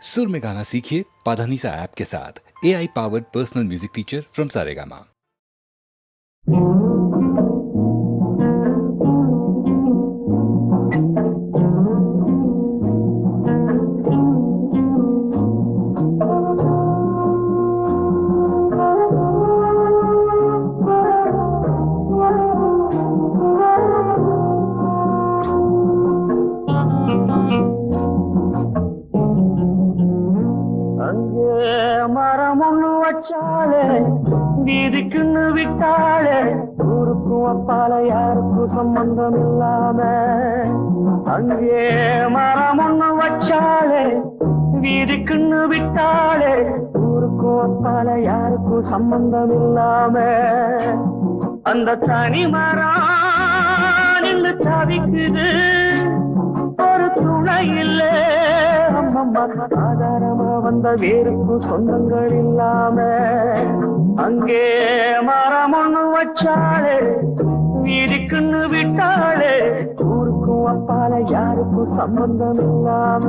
सुर में गाना सीखिए पाधानीसा ऐप के साथ। AI powered personal music teacher from Saregama. மரம் ஒண்ணு வச்சாலே வீதிக்குன்னு விட்டாலே ஊருக்கும் அப்பால யாருக்கும் சம்பந்தம் இல்லாம அங்கே மரம் ஒண்ணு வச்சாலே வீதிக்குன்னு விட்டாலே ஊருக்கும் அப்பால யாருக்கும் சம்பந்தம் இல்லாம அந்த தனி மரம் நின்று தவிக்குது, ஒரு துணை இல்லை. ஆதாரமா வந்த வேருக்கு சொந்தங்கள் இல்லாம அங்கே மரம் ஒண்ணு வச்சாலே வீதிக்குன்னு விட்டாலே ஊருக்கும் அப்பால யாருக்கும் சம்பந்தம் இல்லாம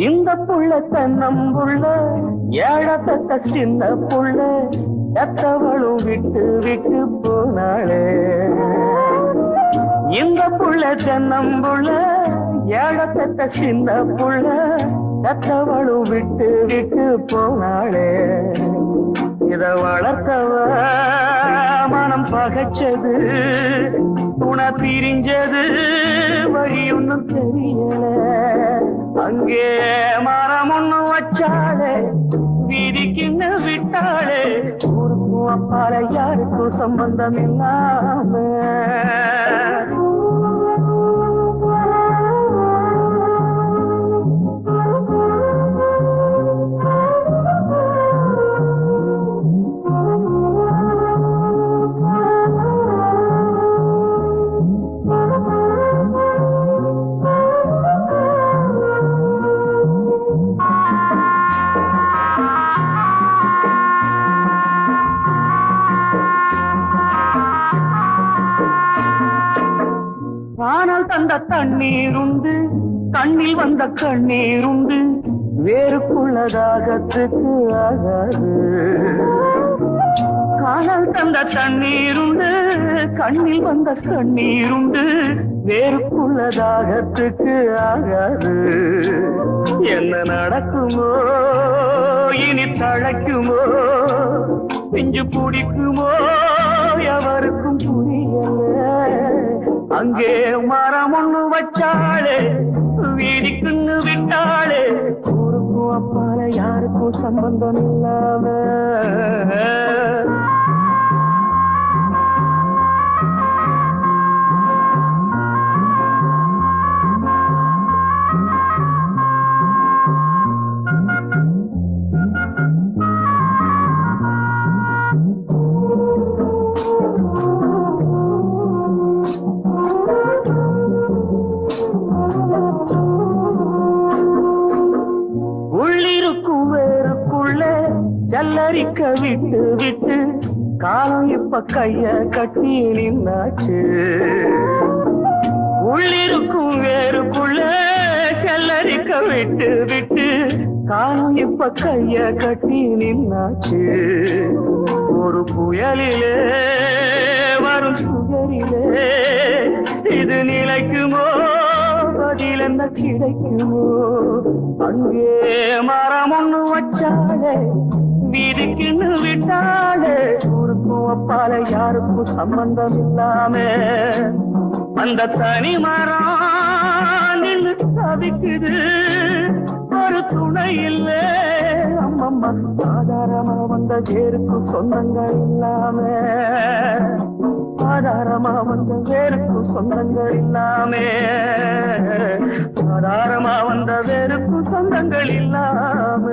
இந்த புள்ள தன்னம்புள்ள ஏழத்த சின்ன புள்ள எத்தவளும் விட்டு விட்டு போனாளே. இந்த புள்ள தன்னம்புள்ள ஏழத்த சின்ன புள்ள எத்தவளும் விட்டு விட்டு போனாளே. இத வளர்த்தவ மனம் பகைச்சது, துணை பிரிஞ்சது, வழி ஒன்னும் தெரியல. அங்கே மரம் ஒண்ணு வச்சாலே வீதிக்குன்னு விட்டாலே ஊருக்கும் அப்பால யாருக்கும் சம்பந்தம் இல்லாம காணல் தந்த தண்ணீருண்டு, கண்ணில் வந்த கண்ணீருண்டு, வேறுக்குள்ளதாகத்துக்கு ஆகாது. காணல் தந்த தண்ணீருண்டு, கண்ணில் வந்த கண்ணீருண்டு, வேறுக்குள்ளதாகத்துக்கு ஆகாது. என்ன நடக்குமோ இனி தழைக்குமோ, பிஞ்சு பிடிக்குமோ எவருக்கும் புரியல. அங்கே மரம் ஒண்ணு வச்சாலே வீதிக்குன்னு விட்டாலே ஊருக்கும் அப்பால யாருக்கும் சம்பந்தம் இல்லாம உள்ளிருக்கும் வேருக்குள்ள ஜல்லரிக்க விட்டு விட்டு காலம் இப்ப கைய கட்டி நின்னாச்சு. உள்ளிருக்கும் வேருக்குள்ள ஜல்லரிக்க விட்டு விட்டு காலம் இப்ப கைய கட்டி நின்னாச்சு. ஒரு புயலிலே வரும் சுயரிலே இது நிலைக்குமோ, பதில் என்ன கிடைக்குமோ. அங்கே மரம் ஒண்ணு வச்சாலே வீதிக்குன்னு விட்டாலே ஊருக்கும் அப்பால யாருக்கும் சம்பந்தம் இல்லாம அந்த தனி மரம் நின்று தவிக்குது, ஒரு துணை இல்லை. அம்மம்மா ஆதாரமா வந்த வேருக்கும் சொந்தங்கள் இல்லாம ஆதாரமா வந்த வேருக்கும் சொந்தங்கள் இல்லாமே ஆதாரமா வந்த வேருக்கும் சொந்தங்கள் இல்லாம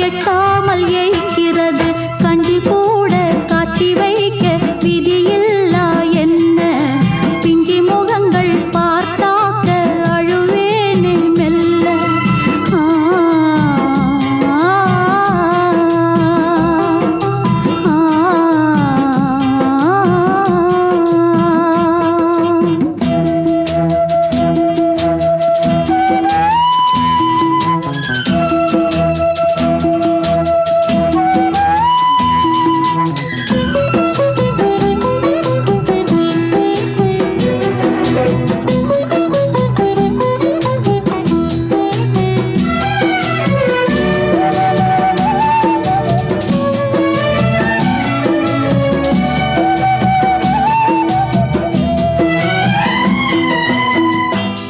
எட்டாமல் ஏய்க்கிறது. கஞ்சி கூட காட்சி வைக்க விதியில்லா என்ன? பிஞ்சி முகங்கள் பார்த்தாக்க அழுவேனே மெல்ல. ஆ, ஆ, ஆ,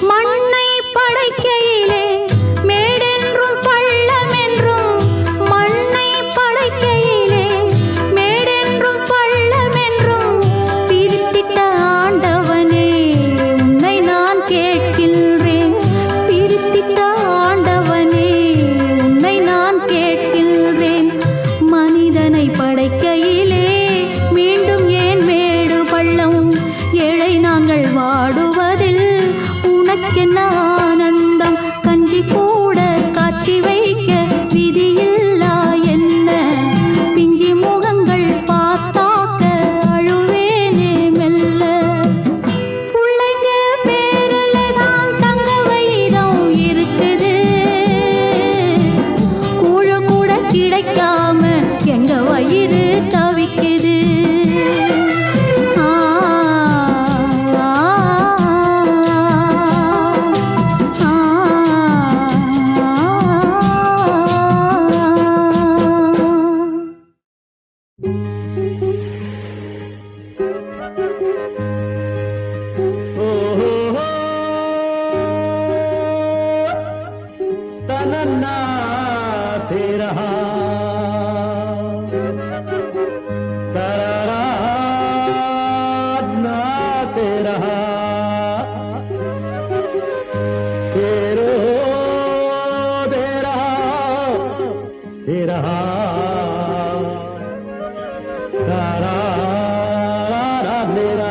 மண்ணை படைக்கையிலே மேடென்றும் பள்ளமென்றும், மண்ணை படைக்கையிலே மேடென்றும் பள்ளமென்றும் பிரித்திட்ட ஆண்டவனே உன்னை நான் கேட்கின்றேன். பிரித்திட்ட ஆண்டவனே உன்னை நான் கேட்கின்றேன். மனிதனை படைக்கையிலே மீண்டும் ஏன் மேடு பள்ளம்? ஏழை நாங்கள் வாடுவதில் உனக்கென்ன ஆனந்தம்? கஞ்சி கூட காட்சி வைக்க விதியில்லா என்ன? பிஞ்சி முகங்கள் பார்த்தாக்க அழுவேனே மெல்ல. புள்ளைங்க பேருல தான் தங்க வைரம் இருக்குது. கூழ கூட கிடைக்காம எங்க வயிறு தவிக்குது. ஆ, ஆ, ஆ, तनन्ना तेरा तराराना तेरा तेरो तेरा तेरा तारा तेरा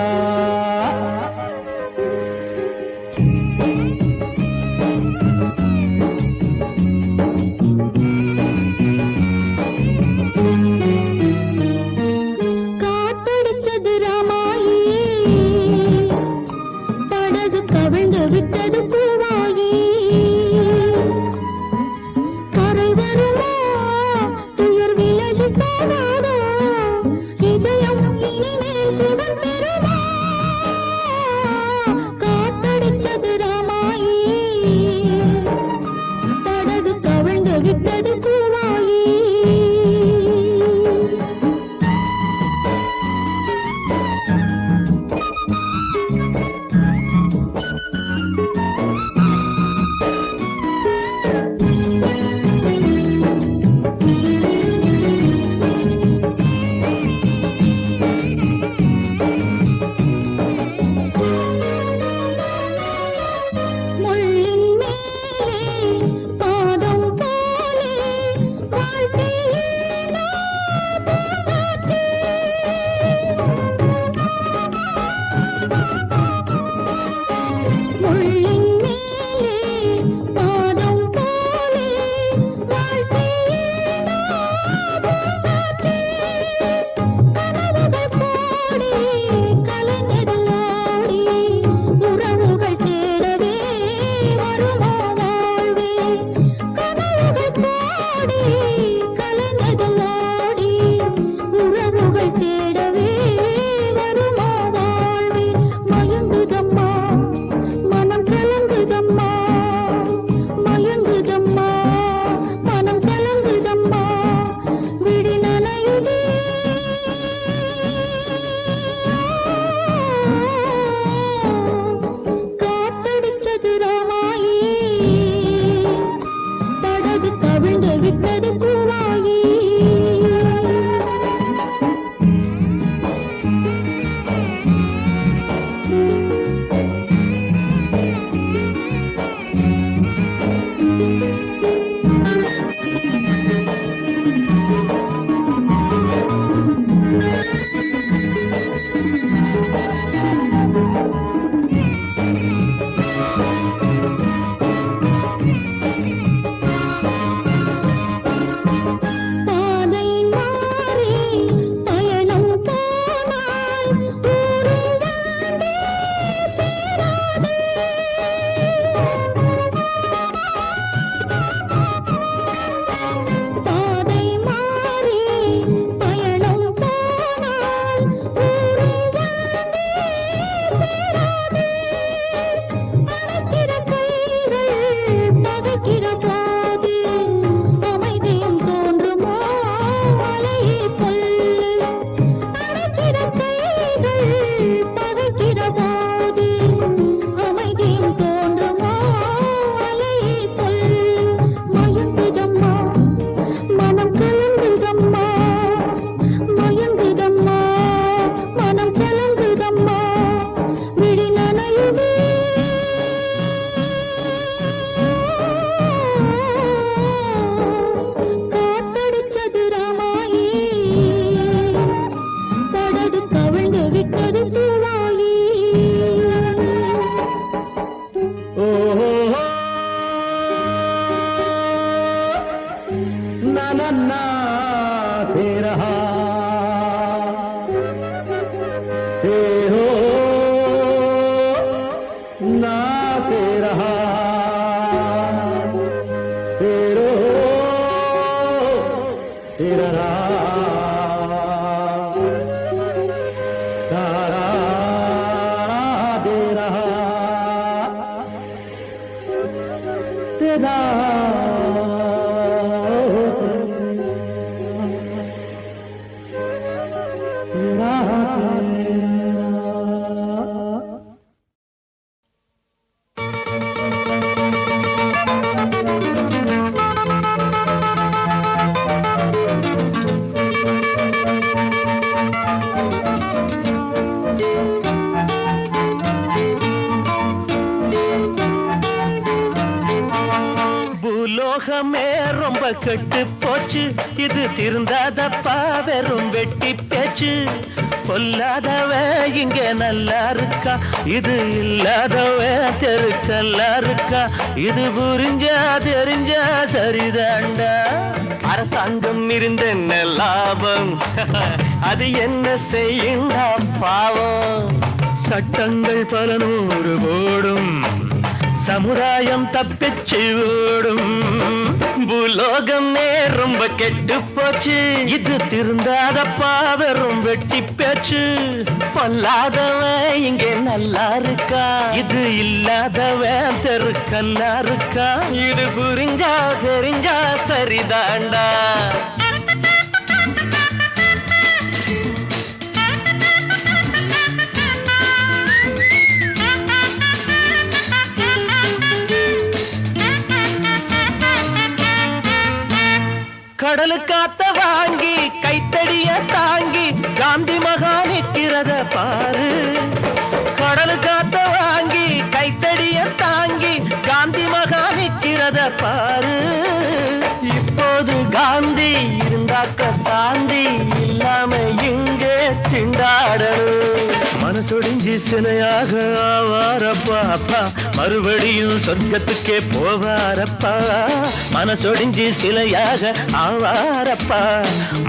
காத்தடிச்சது ராமாயி, படகு கவிழ்ந்து விட்டது பூவாயி. கரை வருமா துயர் விலகி போகாதோ? இதயம் இனிமேல் சுகம் பெறுமா? காத்தடிச்சது ராமாயி, படகு கவிழ்ந்து விட்டது பூவாயி. हे हो नाते रहा तेरो तेरा तारा दे रहा तेरा பூலோகமே ரொம்ப கெட்டு போச்சு இது திருந்தாதப்பா வெறும் வெட்டி பேச்சு பொல்லாதவ இங்க நல்லா இருக்கா இது இல்லாதவ தெருக்கல்லா இருக்கா இது புரிஞ்சா தெரிஞ்சா சரிதாண்டா அரசாங்கம் இருந்த என்ன லாபம் அது என்ன செய்யுண்டா பாவம் சட்டங்கள் பல நூறு ஓடும் சமுதாயம் தப்பிச்சு ஓடும் பூலோகமே ரொம்ப கெட்டு போச்சு இது திருந்தாதப்பா வெறும் வெட்டி பேச்சு பொல்லாதவன் இங்கே நல்லா இருக்கா இது இல்லாதவன் தெருக்கல்லா இருக்கா இது புரிஞ்சா தெரிஞ்சா சரிதாண்டா கடலு காத்த வாங்கி கைத்தடிய தாங்கி காந்தி மகா நிற்கிறத பாரு கடலு காத்த வாங்கி கைத்தடிய தாங்கி காந்தி மகா நிற்கிறத பாரு இப்போது காந்தி இருந்தாக்க சாந்தி இல்லாம இங்கே திண்டாடணும் மனசொடிஞ்சி சிலையாக ஆவாரப்பா அப்பா மறுபடியும் சொர்க்கத்துக்கே போவாரப்பா மனசொடிஞ்சி சிலையாக ஆவாரப்பா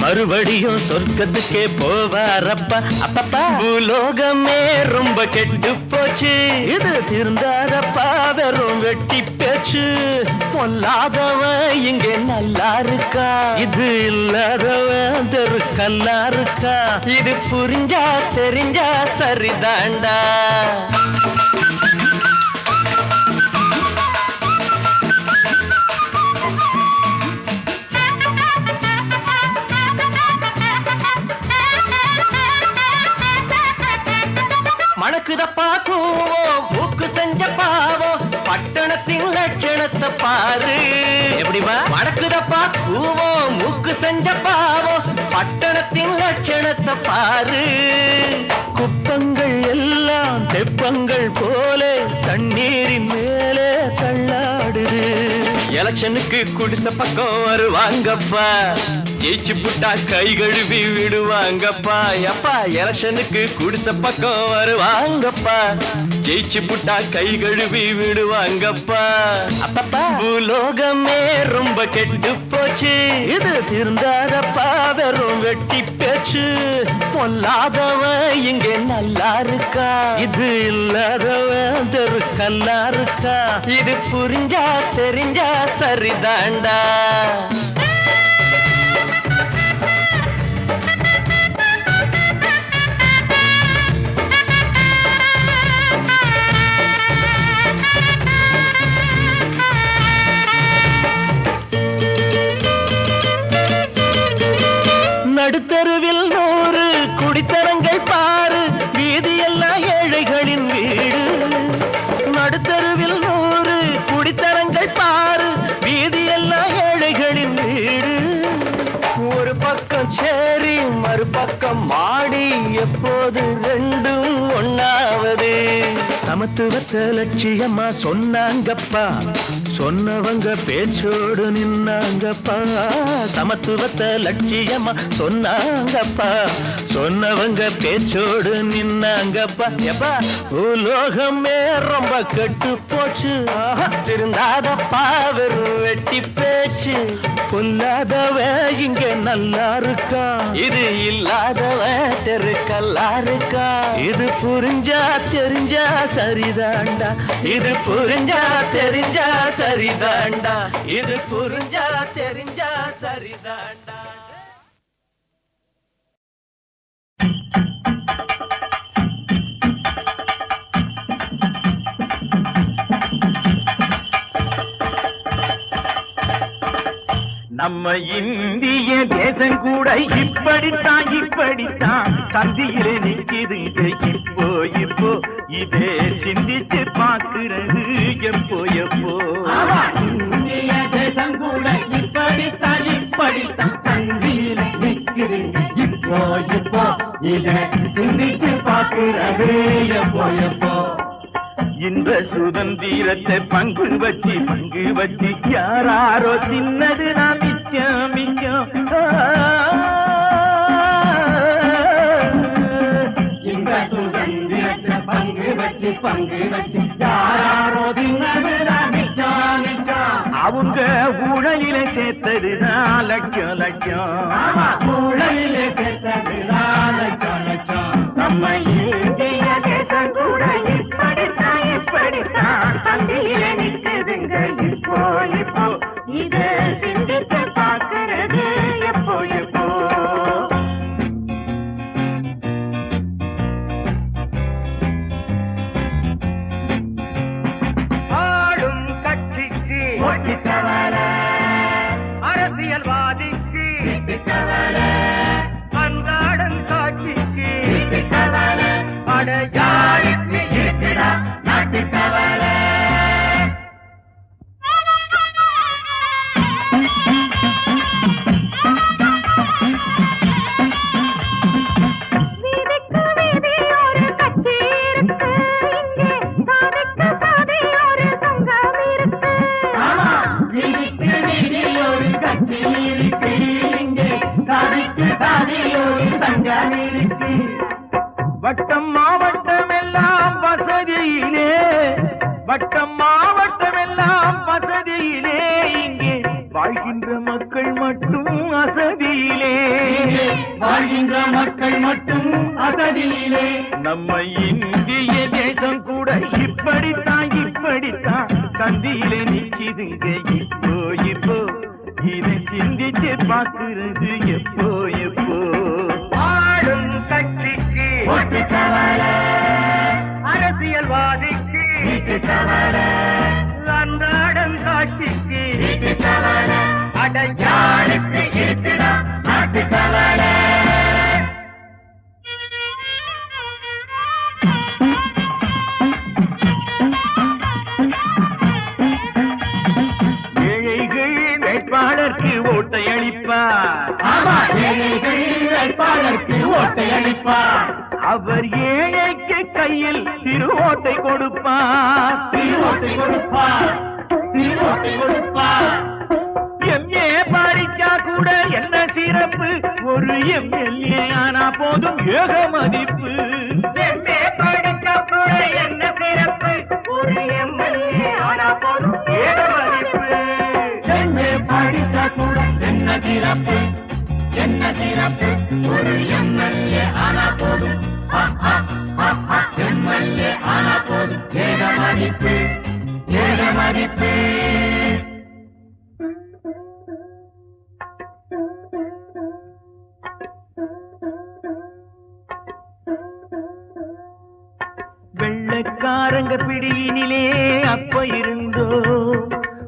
மறுபடியும் சொர்க்கத்துக்கே போவாரப்பா அப்பப்பா பூலோகமே ரொம்ப கெட்டு போச்சு இது திருந்தாரப்பா வெறும் வெட்டி பேச்சு பொல்லாதவன் இங்கே நல்லா இருக்கா இது இல்லாதவன் தெருக்கல்லா இருக்கா இது புரிஞ்சா தெரிஞ்சா சரிதாண்டா மணக்குதப்பா கூவோம் மூக்கு செஞ்ச பாவம் பட்டணத்தின் லட்சணத்தை பாரு எப்படிமா மணக்குதப்பா கூவோம் மூக்கு செஞ்ச பாவம் பட்டணத்தின் லட்சணத்தை பாரு குப்பங்கள் எல்லாம் தெப்பங்கள் போல தண்ணீரின் மேலே தள்ளாடுது எலெக்ஷனுக்கு குடிச பக்கம் வருவாங்கப்பா ஜெயிச்சு புட்டா கை கழுவி விடுவாங்கப்பா அப்பா எலெக்ஷனுக்கு குடிச பக்கம் வருவாங்கப்பா ஜெயிச்சு புட்டா கை கழுவி விடுவாங்கப்பா அப்பப்பா பூலோகமே ரொம்ப கெட்டு போச்சு இது திருந்தாதப்பா வெறும் வெட்டி பேச்சு பொல்லாதவன் இங்கே நல்லா இருக்கா இது இல்லாதவன் தெருக்கல்லா இருக்கா இது புரிஞ்சா தெரிஞ்சா சரிதாண்டா நடுத்தருவில் 100 குடித்தனங்கள் பாரு வீதியெல்லாம் ஏழைகளின் வீடு நடுத்தருவில் 100 குடித்தனங்கள் பாரு வீதியெல்லாம் ஏழைகளின் வீடு ஒரு பக்கம் சேரி மறுபக்கம் மாடி எப்போது ரெண்டும் ஒண்ணாவது சமத்துவத்தை லட்சியமா சொன்னாங்கப்பா சொன்னவங்க பேச்சோடு நின்னாங்கப்பா சமத்துவத்தை லட்சியமா சொன்னாங்கப்பா சொன்னவங்க பேச்சோடு நின்னாங்கப்பா எப்பா உலோகமே ரொம்ப கெட்டு போச்சு திருந்தாதப்பா வெறும் வெட்டி பேச்சு பொல்லாதவ இங்க நல்லா இருக்கா இது இல்லாதவ தெருக்கல்லா இருக்கா இது புரிஞ்சா தெரிஞ்சா சரிதாண்டா இது புரிஞ்சா தெரிஞ்சா சரிதாண்டா இது புரிஞ்சா தெரிஞ்சா சரிதாண்டா நம்ம இந்திய தேசம் கூட இப்படித்தான் சந்தியிலே நிக்குதுங்க இப்போ இதே சிந்திச்சு பார்க்கிறது எப்போ இந்திய தேசம் கூட இப்படித்தான் சந்தியிலே நிக்குதுங்க இப்போ இதே சிந்திச்சு பார்க்கிறது எப்போ இந்த சுதந்திரத்தை பங்கு வச்சு யாராரோ தின்னது நான் மிச்சம் இந்த சுதந்திரத்தை பங்கு வச்சு யாராரோ தின்னது நான் மிச்சம் அவங்க ஊழலிலே சேர்த்ததுதான் லட்சம் ஊழலிலே சேர்த்ததுதான் லட்சம் நம்ம இந்திய தேசம் கூட இப்படித்தான் சந்தியில நிக்குதுங்க இப்போ இது சிந்திச்சு பார்க்கிறது எப்போ ஆளும் கட்சிக்கு அரசியல்வாதிக்கு அன்றாடம் காட்சிக்கு அடையாளுக்கு இருக்குடா நாட்டு கவலை வட்டம் மாவட்டம் எல்லாம் வசதியிலே இங்கே வாழ்கின்ற மக்கள் மட்டும் அசதியிலே நம்ம இந்திய தேசம் கூட இப்படித்தான் சந்தியிலே நிக்குதுங்க இப்போ இதை சிந்திச்சு பார்க்கிறது எப்போ ஆளும் கட்சிக்கு அரசியல்வாதிக்கு அன்றாடம் காட்சிக்கு அடையாளுக்கு இருக்குடா நாட்டு கவலை ஏழைகள் வேட்பாளருக்கு ஓட்டை அளிப்பார் அவர் ஏழைக்கு கையில் திருவோட்டை கொடுப்பார் எம்ஏ படிச்சா கூட என்ன சிறப்பு ஒரு எம்எல்ஏ ஆனா போதும் ஏக மதிப்பு எம்ஏ படிச்சா கூட என்ன சிறப்பு ஒரு எம்எல்ஏ ஆனா போதும் ஏக மதிப்பு எம்ஏ படிச்சா கூட என்ன சிறப்பு ஒரு எம்எல்ஏ ஆனா போதும் எம்எல்ஏ ஆனா போதும் ஏக மதிப்பு வெள்ளைக்காரங்க பிடியினிலே அப்ப இருந்தோ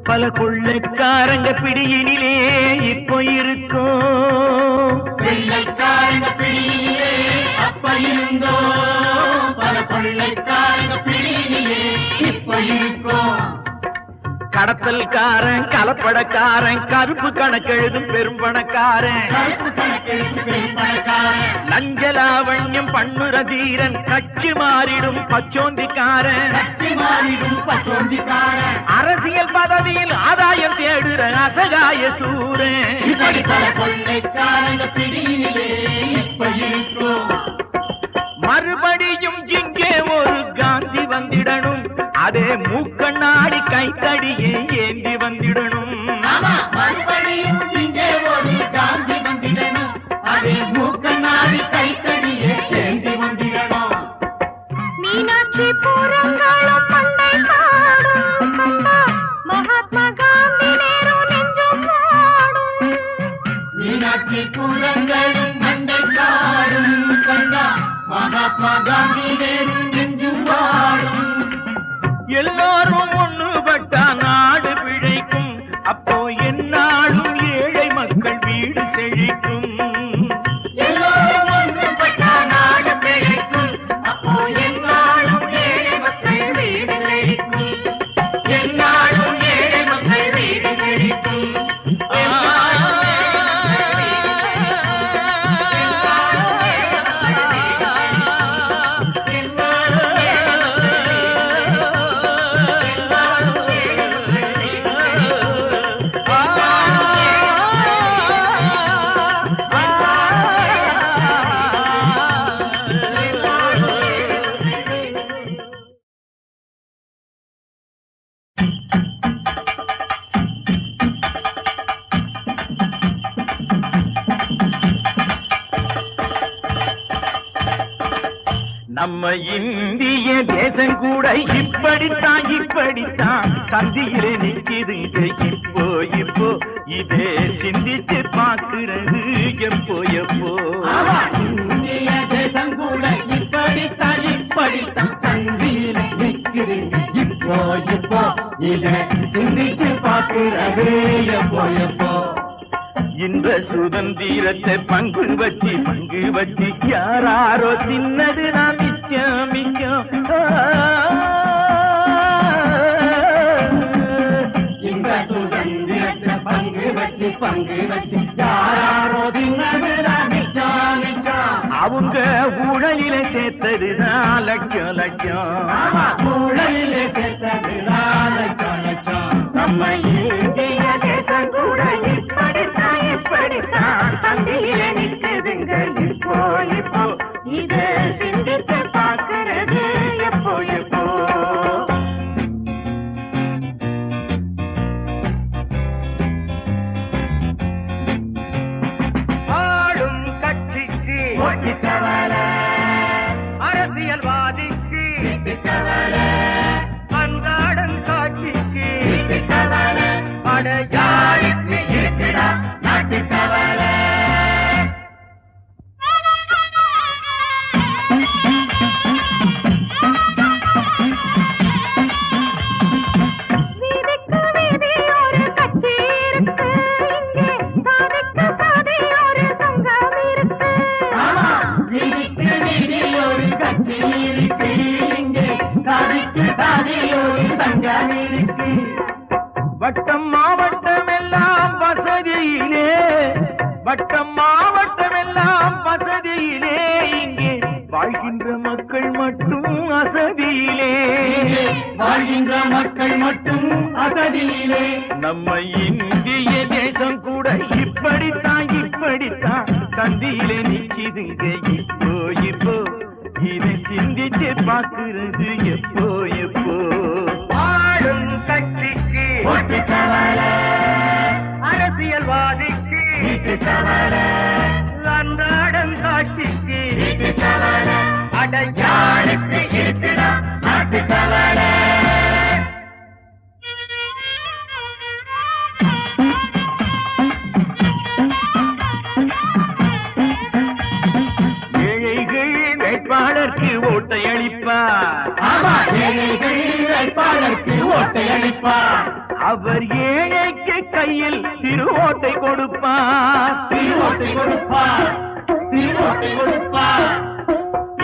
பல கொள்ளைக்காரங்க பிடியினிலே இப்போ இருக்கும் வெள்ளைக்காரங்க பிடியினிலே அப்ப இருந்தோ பல கொள்ளைக்காரங்க பிடியினிலே இப்போ இருக்கும் கடத்தல்காரன் கலப்படக்காரன் கருப்பு கணக்கெழுதும் பெரும்பணக்காரன் லஞ்சலாவண்யம் பண்ணுற தீரன் கட்சி மாறிடும் பச்சோந்திக்காரன் அரசியல் பதவியில் ஆதாயம் தேடுற அசகாய சூரன் மறுபடியும் இங்கே ஒரு காந்தி வந்திடணும் அதே மூக்கண்ணாடி கைத்தடியே ஏந்தி வந்திடணும் மறுபடியும் இங்கே ஒரு காந்தி வந்திடணும் அதே மூக்கண்ணாடி கைத்தடியே ஏந்தி வந்திடணும் மீனாட்சி பூரங்களும் பண்டை பாடும் கண்டா மகாத்மா காந்தி நேரு நெஞ்சும் பாடும் மீனாட்சி பூரங்களும் மண்டை காடும் கண்டா மகாத்மா காந்தி நேரு நெஞ்சும் பாடும் எல்லாரும் ஒண்ணுபட்டா நாடு பிழைக்கும் அப்போ என்னாலும் ஏழை மக்கள் வீடு செழிக்கும் எல்லோரும் ஒன்றுபட்ட நாடு பிழைக்கும் அப்போ என்னாலும் ஏழை மக்கள் வீடு செழிக்கும் என்னாலும் ஏழை மக்கள் வீடு செழிக்கும் நம்ம இந்திய தேசம் கூட இப்படித்தான் சந்தியிலே நிக்குதுங்க இப்போ இதே சிந்திச்சு பார்க்கிறது எப்போ இந்திய தேசம் கூட இப்படித்தான் சந்தியில நிற்கிறீங்க இப்போ இதை சிந்திச்சு பார்க்கிறது எப்போ இந்த சுதந்திரத்தை பங்கு வச்சு யாராரோ தின்னது நான் மிச்சம் இந்த சுதந்திரத்தை பங்கு வச்சு யாராரோ தின்னது நான் மிச்சம் அவங்க ஊழலில சேர்த்ததுதான் லட்சம் ஊழலில் சேர்த்தது லட்சம் நம்ம இந்திய தேசம் கூட இப்படித்தான் சந்தியில நிற்குதுங்க இப்போ இது சிந்திச்சு பார்க்கிறது எப்போ ஆளும் கட்சிக்கு அரசியல்வாதிக்கு அன்றாடம் காட்சிக்கு அடையாளுக்கு இருக்குடா நாட்டு கவலை வீதிக்கு வீதி ஒரு கட்சி இருக்கு இங்கே சாதிக்கு சாதி ஒரு சங்கம் இருக்கு வீதிக்கு வீதி ஒரு கட்சி இருக்கு இங்கே சாதிக்கு சாதி ஒரு சங்கம் இருக்கு வட்டம் மாவட்டம் எல்லாம் வசதியிலே இங்கே வாழ்கின்ற மக்கள் மட்டும் அசதியிலே வாழ்கின்ற மக்கள் மட்டும் அசதியிலே நம்ம இந்திய தேசம் கூட இப்படித்தான் சந்தியிலே நிக்குதுங்க இப்போ இதை சிந்திச்சு பார்க்கிறது எப்போ ஆளும் கட்சிக்கு அரசியல்வாதிக்கு அன்றாடம் காட்சிக்கு அடையாளுக்கு இருக்குடா நாட்டு கவலை ஏழைகள் வேட்பாளருக்கு ஓட்டை அளிப்பார் வேட்பாளருக்கு ஓட்டை அளிப்பார் அவர் ஏழைக்கு கையில் திருவோட்டை கொடுப்பார் திருவோட்டை கொடுப்பார்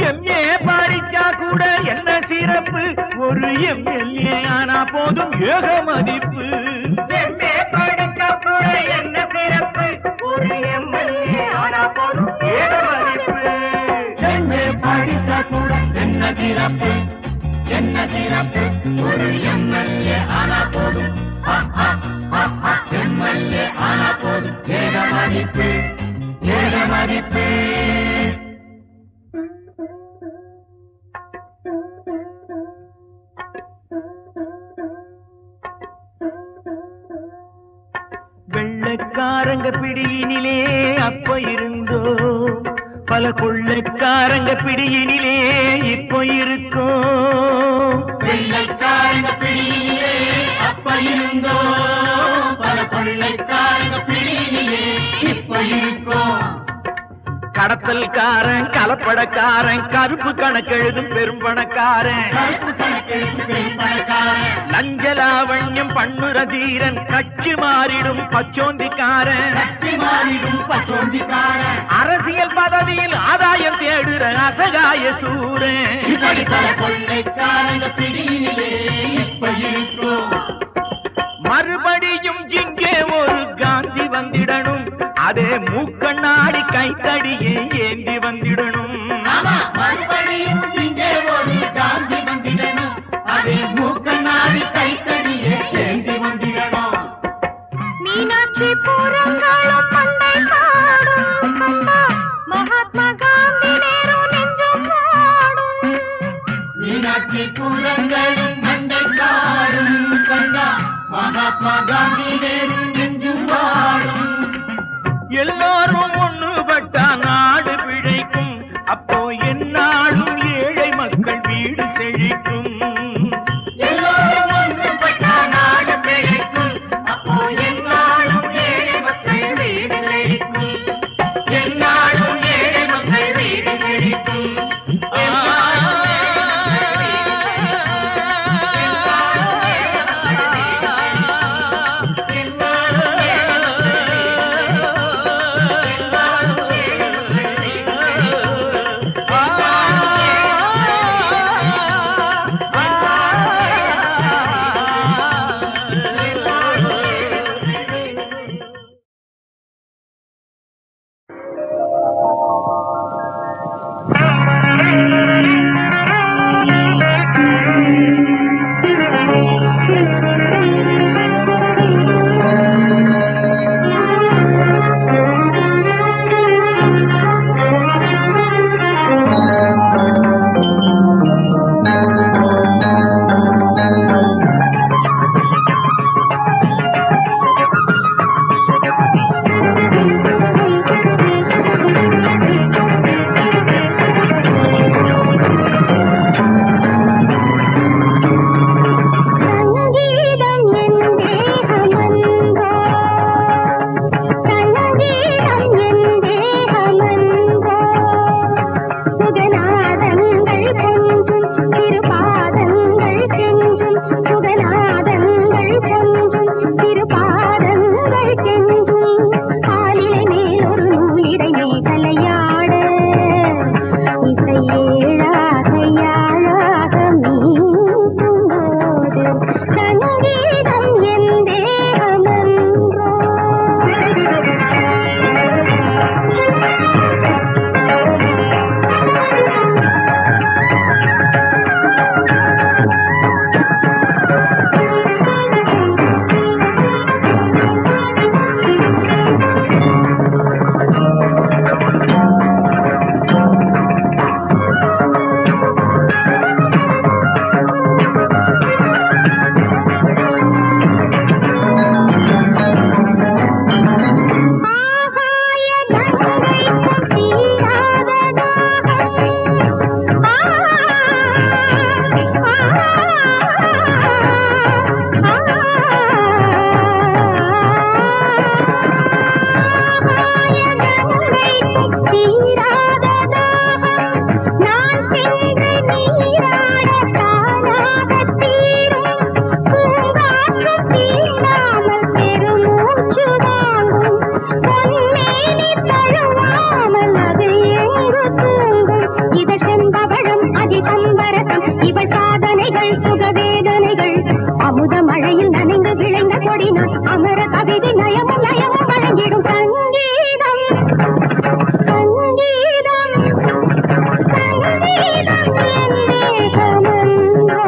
எம்ஏ படிச்சா கூட என்ன சிறப்பு ஒரு எம்எல்ஏ ஆனா போதும் ஏக மதிப்பு. எம்ஏ படிச்சா கூட என்ன சிறப்பு, ஒரு எம்எல்ஏ ஆனா போதும் ஏக மதிப்பு. எம்ஏ படிச்சா கூட என்ன சிறப்பு, என்ன சிறப்பு, ஒரு எம்எல்ஏ ஆனா போதும் எம்எல்ஏ ஆனா போதும் ஏக மதிப்பு, ஏக மதிப்பு. வெள்ளக்காரங்க பிடியினிலே அப்ப இருந்தோ, பல கொள்ளைக்காரங்க பிடியினிலே இப்போ இருக்கோம். வெள்ளைக்காரங்க பிடியிலே அப்ப இருந்தோ, பல கொள்ளைக்காரங்க பிடியிலே இப்ப இருக்கோம். கடத்தல்காரன் கலப்படக்காரன் கருப்பு கணக்கெழுதும் பெரும்பணக்காரன், கருப்பு கணக்கெழுத்து பெரும்பணக்காரன், லஞ்சலாவண்யம் பண்ணுற தீரன் கட்சி மாறிடும் பச்சோந்திக்காரன், கட்சி மாறிடும் பச்சோந்திக்காரன், அரசியல் பதவியில் ஆதாயம் தேடுற அசகாய சூரன். இப்படி பல கொள்ளைக்காரங்க பிடியிலே இப்ப இருக்கோம். மறுபடியும் இங்கே ஒரு காந்தி வந்திடணும், அதே மூக்கண்ணாடி கைத்தடியே ஏந்தி வந்திடணும். ஆமா, மறுபடியும் இங்கே ஒரு காந்தி வந்திடணும், அதே மூக்கண்ணாடி கைத்தடியே ஏந்தி வந்திடணும். மீனாட்சி பூரங்களும் பண்டை பாடும் கண்டா, மகாத்மா காந்தி நேரு நெஞ்சம் பாடும். மீனாட்சி பூரங்களும் மண்டை காடும் கண்டா, மகாத்மா காந்தி நேரு நெஞ்சும் வாடும். எல்லாரும் ஒண்ணுபட்டா நாடு பிழைக்கும், அப்போ எந்நாளும் ஏழை மக்கள் வீடு செழிக்கும். எல்லோரும் ஒன்றுபட்டா நாடு பிழைக்கும், அப்போ எந்நாளும் ஏழை மக்கள் வீடு செழிக்கும். எந்நாளும் ஏழை மக்கள் வீடு செழிக்கும். இதழ் செம்பவழம் மனம் அதிசம்பரசம் இவள் சாதனைகள் சுகவேதனைகள் அமுத மழையில் நனைந்து விளைந்த கொடினான் அமர கவிதை நயமும் நயமும் வழங்கிடும் சங்கீதம் சங்கீதம் சங்கீதம் என் தேகமென்றோ.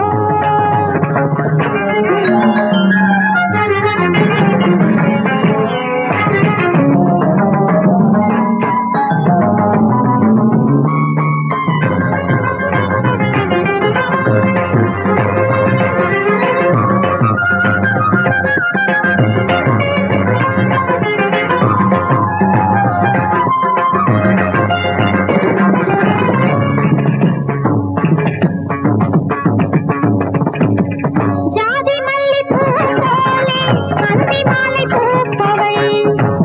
ஜாதி மல்லி பூ போலே அந்தி மாலை பூப்பவள்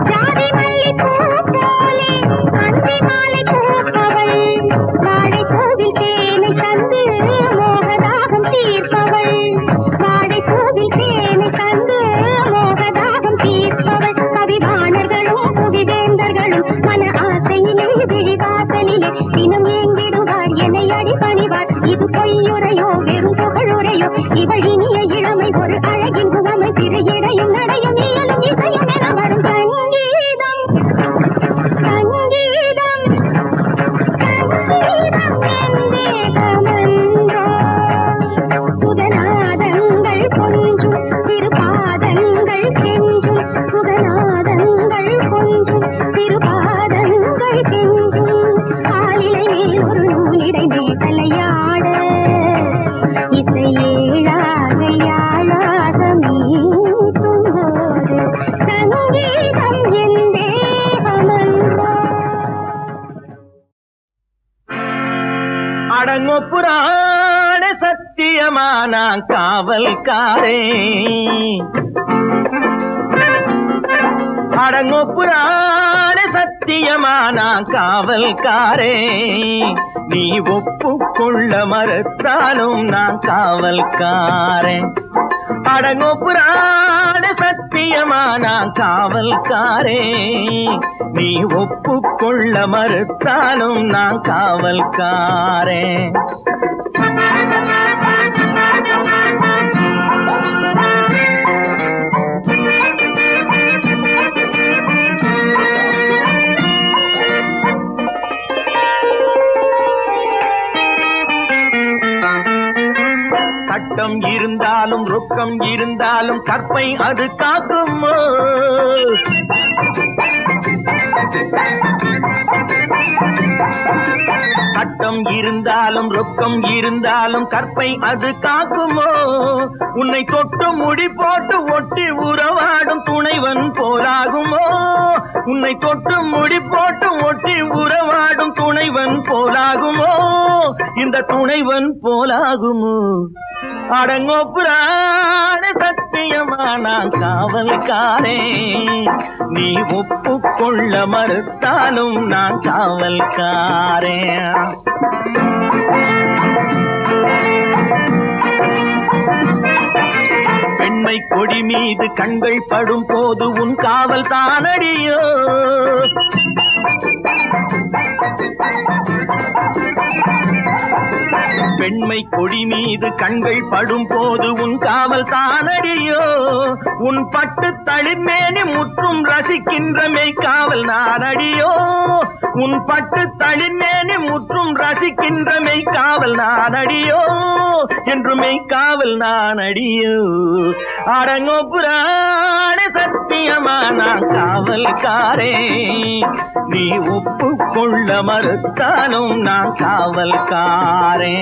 ஜாதி மல்லி பூ போலே அந்தி மாலை பூப்பவள் வாடை பூவில் தேனை தந்து மோகதாகம் தீர்ப்பவள் வாடை பூவில் தேனை தந்து மோகதாகம் தீர்ப்பவள் கவிவாணர்களும் புவிவேந்தர்களும் மன ஆசையிலே விழிவாசலிலே தினம் ஏங்கிடுவார் என்னை அடிபணிவார் இது பொய்யுரையோ வெறும் புகழுரையோ இவள் இனிய இளமை ஒரு அழகின் முகமை சிறு இடையும் நடையும் இயலும் இசையும் என வரும் சங்கீதம் சங்கீதம் சங்கீதம் என் தேகமென்றோ. சுகநாதங்கள் கொஞ்சும் திருபாதங்கள் கெஞ்சும் சுகநாதங்கள் கொஞ்சும் திருபாதங்கள் கெஞ்சும் காலிலை மேல் ஒரு நூலிடை மேட்டலையாட இசையேழாக யாழாக மீட்டும் போது சங்கீதம் என் தேகமென்றோ. அடங்கொப்புரான சத்தியமான காவல்காரே அடங்கொப்புரான சத்தியமான காவல்காரே நீ ஒப்புக்கொள்ள மறுத்தாலும் நான் காவல்காரன் அடங்கொப்புரான சத்தியமான காவல்காரே நீ ஒப்புக்கொள்ள மறுத்தாலும் நான் காவல்காரன் சட்டம் இருந்தாலும் ரொக்கம் இருந்தாலும் கற்பை அது காக்குமோ சட்டம் இருந்தாலும் ரொக்கம் இருந்தாலும் கற்பை அது காக்குமோ உன்னை தொட்டு முடி போட்டு ஒட்டி உறவாடும் துணைவன் போலாகுமோ உன்னை தொட்டு முடி போட்டு ஒட்டி உறவாடும் துணைவன் போலாகுமோ இந்த துணைவன் போலாகுமோ அடங்கொப்புரான சத்தியமான காவல்காரே நீ ஒப்புக்கொள்ள மறுத்தாலும் நான் காவல்காரே பெண்மை கொடி மீது கண்கள் படும் போது உன் காவல் தானடியோ பெண்மை கொடி மீது கண்கள் படும் போது உன் காவல் தானடியோ உன் பட்டு தளிர்மேனி முற்றும் ரசிக்கின்ற மெய்காவல் நானடியோ உன் பட்டு தளிர்மேனி முற்றும் ரசிக்கின்ற மெய்காவல் நானடியோ என்று மெய்காவல் நானடியோ அடங்கொப்புரான சத்தியமான காவல்காரே நீ ஒப்புக்கொள்ள மறுத்தாலும் நான் காவல்காரே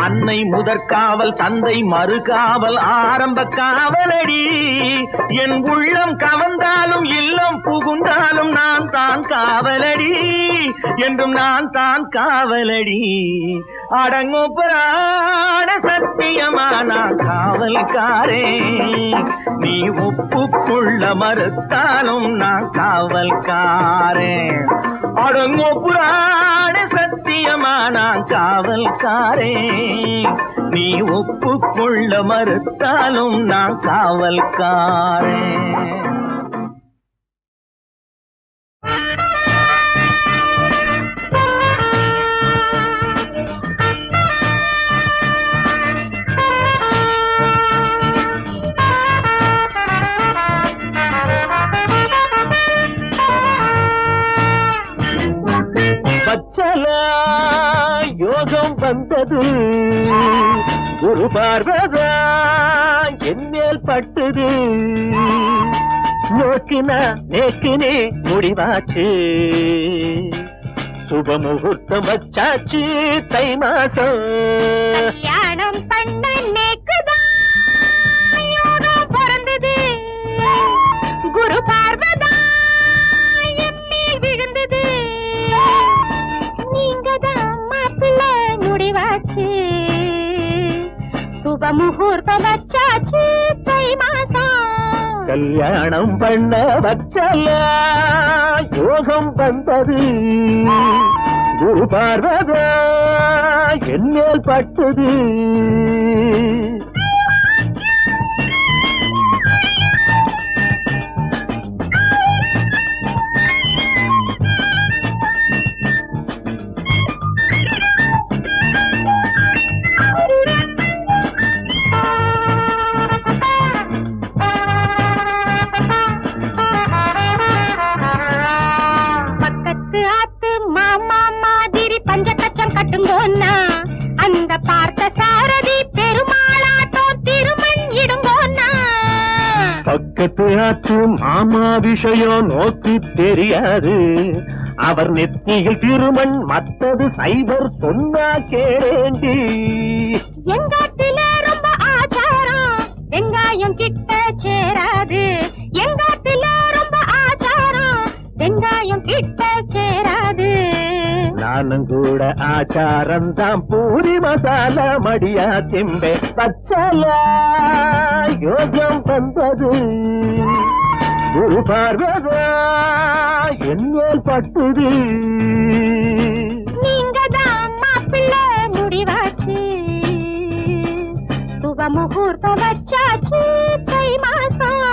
அன்னை முதற்காவல் தந்தை மறுகாவல் ஆரம்ப காவலடி என் உள்ளம் கவர்ந்தாலும் இல்லம் புகுந்தாலும் நான் தான் காவலடி என்றும் நான் தான் காவலடி அடங்கொப்புரான சத்தியமான காவல்காரே நீ ஒப்புக்கொள்ள மறுத்தாலும் நான் காவல்காரே அடங்கொப்புரான காவல்காரே நீ ஒப்புக்கொள்ள மறுத்தாலும் நான் காவல்காரே பச்சலா யோகம் வந்தது ஒரு பார்வதா என்னேல் பட்டது நோக்கினா நேக்கினே முடிவாச்சு சுபமுகூர்த்தம் வச்சாச்சு தை மாசம் கல்யாணம் பண்ண நேக்குதான் யோகம் பிறந்தது குரு பார்வதா எம்மேல் விழுந்தது நீங்கதான் மாப்பிள்ளை முடிவாச்சு சுப முகூர்த்தம் வச்சாச்சு தை மாசம் கல்யாணம் பண்ண வச்சல யோகம் வந்தது குரு பார்வதா என்னேல் பட்டது பக்கத்து ஆத்து மாமா மாதிரி பஞ்சகச்சம் கட்டுங்கோன்னா அந்த பார்த்த சாரதி பெருமாளாட்டம் திருமண் இடுங்கோன்னா பக்கத்து ஆற்று மாமா விஷயம் நோக்கு தெரியாது அவர் நெத்தியில் திருமண் மத்தது சைவர் சொன்னா கேளேண்டி எங்காட்டில ரொம்ப ஆச்சாரம் வெங்காயம் கிட்ட சேராது எங்காட்டில ரொம்ப ஆச்சாரம் வெங்காயம் கிட்ட சேராது நானும் கூட ஆச்சாரம் தான் பூரி மசாலா மடியா திம்பே பச்சலா யோகம் வந்தது குரு பார்வதா என்னேல் பட்டுது நீங்கதான் மாப்பிள்ளை முடிவாச்சு சுப முகூர்த்தம் வச்சாச்சு தை மாசம்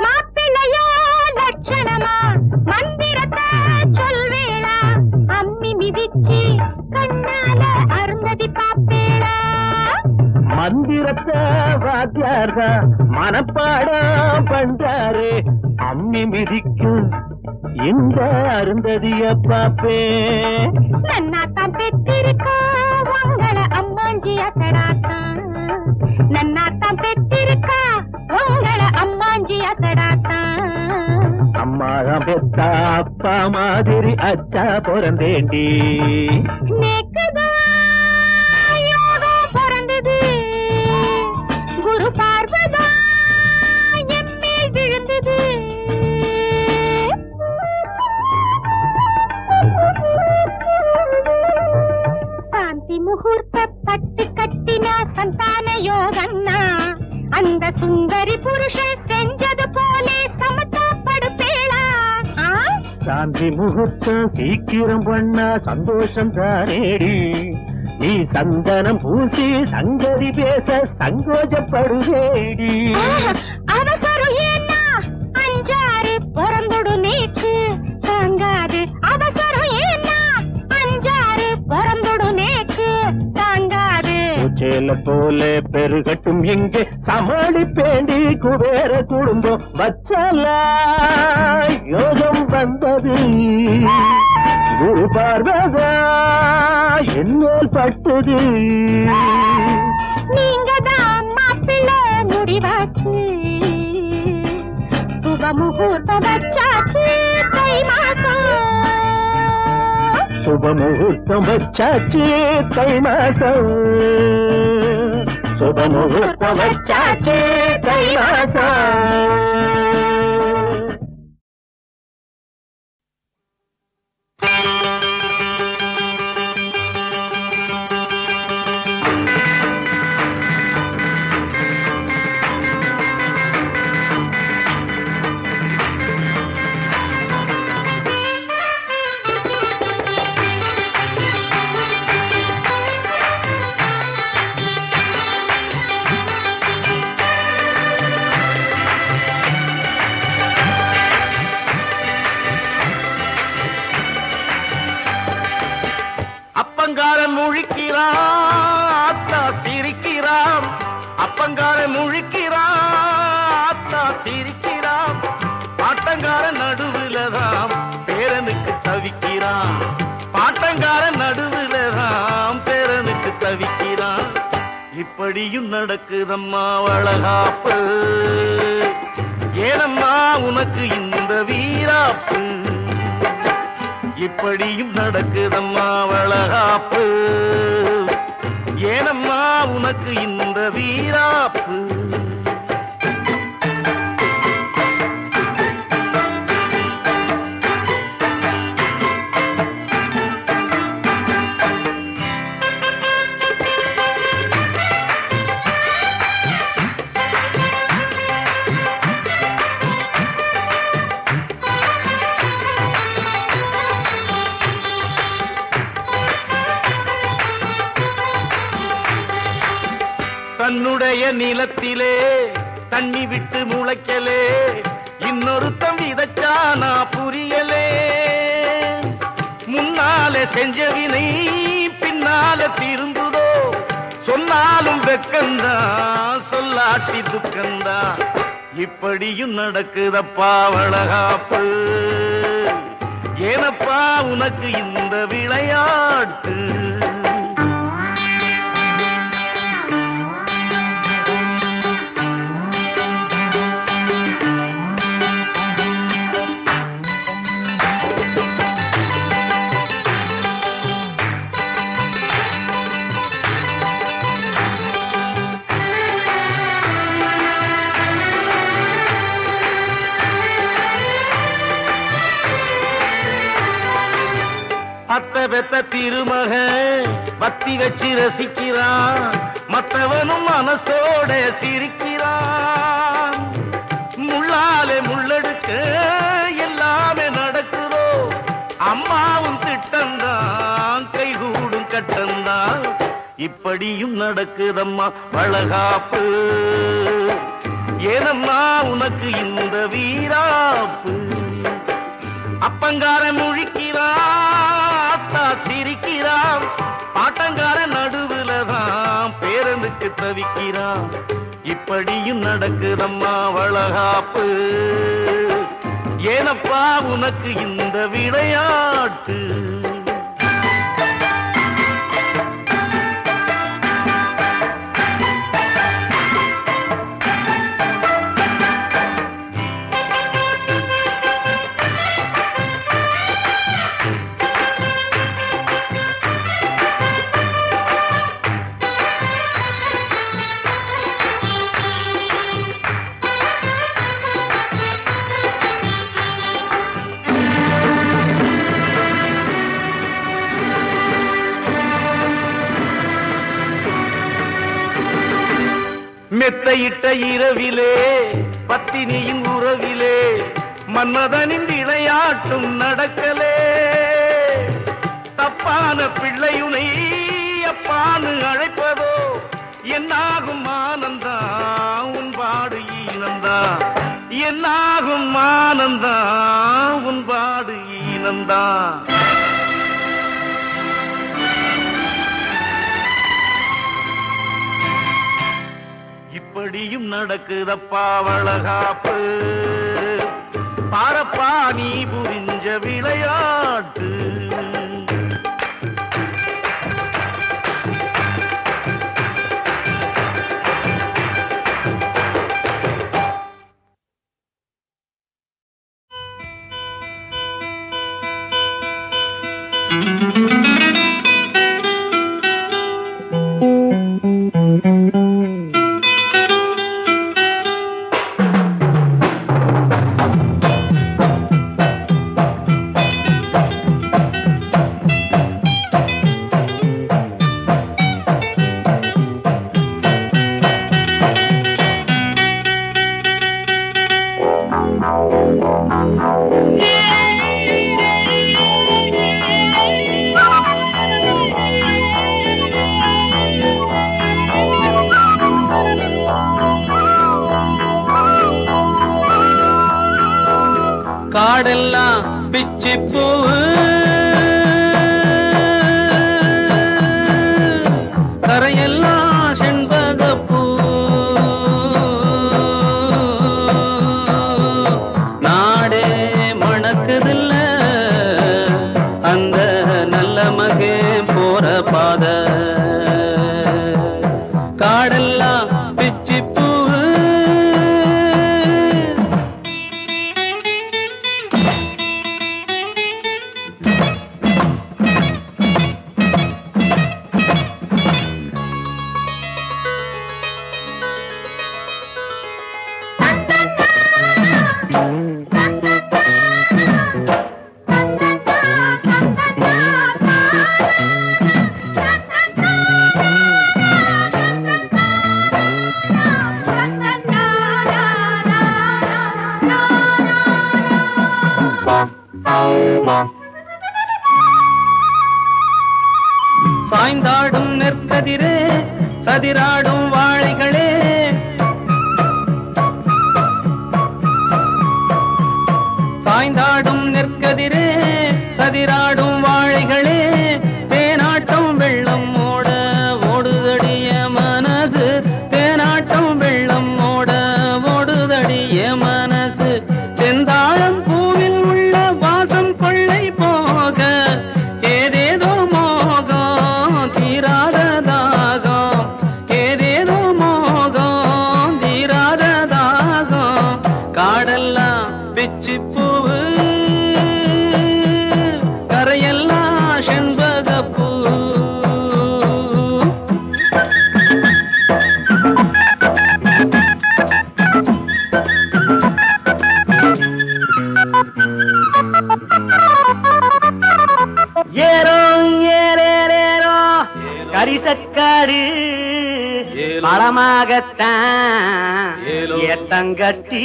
மாப்பிள்ளையோ லட்சணமா மந்திரத்தை சொல்வேளா அம்மி மிதிச்சு கண்ணால அருந்ததி பாப்பேளா மந்திரத்தை வாத்தியார்தா மனப்பாடம் பண்றாரு அம்மி மிதிக்கும் இந்த அருந்ததிய பாப்பே நன்னாத்தான் பெற்றிருக்கா உங்கள அம்மாஞ்சி அசடாத்தான் நன்னாத்தான் பெற்றிருக்கா உங்கள அம்மாஞ்சி அசடாத்தான் அம்மாதான் பெத்தா அப்பா மாதிரி அச்சா பிறந்தேண்டி நேக்குதான் யோகம் பிறந்தது குரு பார்வதா எம்மேல் விழுந்தது சாந்தி முகூர்த்த பட்டு கட்டினா சந்தான யோகன்னா அந்த சுந்தரி புருஷன் செஞ்சது போலே சமத்தப்படுப்பேளா சாந்தி முகூர்த்தம் சீக்கிரம் பண்ணா சந்தோஷம் தானேடி நீ சந்தனம் பூசி சங்கதி பேச சங்கோஜப்படுவேடி அவசரம் ஏன்னா அஞ்சாறு பிறந்துடு நேக்கு தாங்காது அவசரம் ஏன்னா அஞ்சாறு பிறந்துடு நேக்கு தாங்காது சேல போல பெருகட்டும் எங்கே சமாளிப்பேண்டி குபேர குடும்பம் வச்சலா யோகம் வந்தது குரு பார்வதா என்னேல் பட்டது நீங்கதான் மாப்பிள்ளை முடிவாச்சு சுப முகூர்த்தம் வச்சாச்சு தை மாசம் சுபமுகூர்த்தம் வச்சாச்சு தை மாசம் சுபமுகூர்த்தம் வச்சாச்சு தை மாசம் முழிக்கிறான் ஆத்தா சிரிக்கிறான் அப்பங்கார முழிக்கிறான் ஆத்தா சிரிக்கிறான் பாட்டங்கார நடுவுலதான் பேரனுக்கு தவிக்கிறான் பாட்டங்கார நடுவுலதான் பேரனுக்கு தவிக்கிறான் இப்படியும் நடக்குதம்மா வளகாப்பு ஏனம்மா உனக்கு இந்த வீராப்பு இப்படியும் நடக்குதம்மா வளகாப்பு ஏனம்மா உனக்கு இந்த வீராப்பு தன்னுடைய நிலத்திலே தண்ணி விட்டு முளைக்கலே இன்னொருத்தம் விதைச்சானா புரியலே முன்னாலே செஞ்சவினை பின்னாலே திரும்புதோ சொன்னாலும் வெக்கந்தான் சொல்லாட்டி துக்கந்தான் இப்படியும் நடக்குதப்பா வளகாப்பு ஏனப்பா உனக்கு இந்த விளையாட்டு அத்த பெத்த திருமக பக்தி வச்சு ரசிக்கிறான் மற்றவனும் மனசோட சிரிக்கிறான் முள்ளாலே முள்ளெடுக்க எல்லாமே நடக்குதோ அம்மாவும் திட்டந்தான் கைகூடும் கட்டந்தான் இப்படியும் நடக்குதம்மா வளகாப்பு ஏனம்மா உனக்கு இந்த வீராப்பு அப்பங்கார முழிக்கிறான் சிரிக்கிறான் பாட்டங்கார நடுவுலதான் பேரனுக்கு தவிக்கிறான் இப்படியும் நடக்குதம்மா வளகாப்பு ஏனப்பா உனக்கு இந்த விளையாட்டு மெத்தையிட்ட இரவிலே பத்தினியின் உறவிலே மன்மதனின் விளையாட்டும் நடக்கலே தப்பான பிள்ளையுனை அப்பான்னு அழைப்பதோ என்னாகும் ஆனந்தா உன் பாடு ஈனந்தா என்னாகும் ஆனந்தா உன் பாடு ஈனந்தா இப்படியும் நடக்குதப்பா வளகாப்பு பாரப்பா நீ புரிஞ்ச விளையாட்டு காடெல்லாம் பிச்சி பூவு கரையெல்லாம் செண்பகப்பூ. நாடே மணக்குதில்ல அந்த நல்ல மகன் போற பாத. காடெல்லாம் பிச்சி பூவு. சாய்ந்தாடும் நெற்கதிரே சதிராடும் வாழைகளே. சாய்ந்தாடும் நெற்கதிரே சதிராடும் வாழைகளே. தேனாட்டம் வெள்ளம் ஓட ஓடுதடிய மனசு. தேனாட்டம் வெள்ளம் ஓட ஓடுதடிய மனசு. செந்தாழம் பூவில் உள்ள வாசம் கொள்ளை போக ஏதேதோ மோகம் தீராத தாகம். ஏதேதோ மோகம் தீராத தாகம். காடெல்லாம் பிச்சி பூவு கரையெல்லாம் செண்பகப்பூ. ஏரோ ஏரேரோ கரிசக்காடு பழமாகத்தான் ஏத்தங்கட்டி.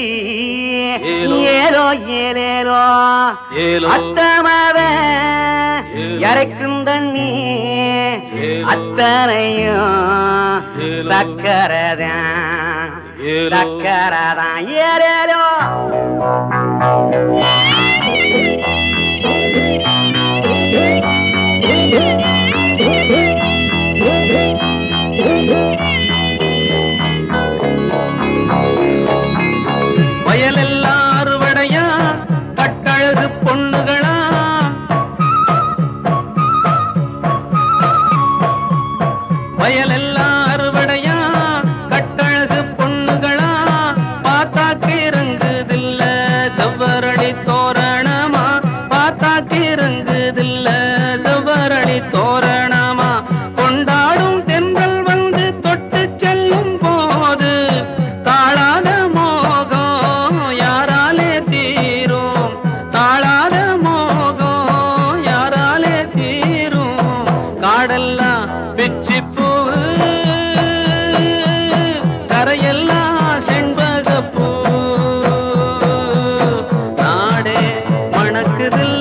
ஏலோ ஏலேலோ அத்தமாவ இறைக்கும் தண்ணி அத்தனையும் சக்கரதான் சக்கரதான். ஏலேலோ வயலெல்லாம் அறுவடையா கட்டழகு பொண்ணுகளா. வயலெல்லாம் அறுவடையா கட்டழகு பொண்ணுகளா. பார்த்தாக்கு இறங்குதில்ல செவ்வரளி தோரணமா. பார்த்தாக்கு இறங்குதில்ல செவ்வரளி தோரணமா. கொண்டாடும் தென்றல் வந்து தொட்டு செல்லும் போது தாழாத மோகம் யாராலே தீரும். தாழாத மோகம் யாராலே தீரும். காடெல்லாம் பிச்சி பூவு கரையெல்லாம் செண்பகப்பூ. நாடே மணக்குதில்ல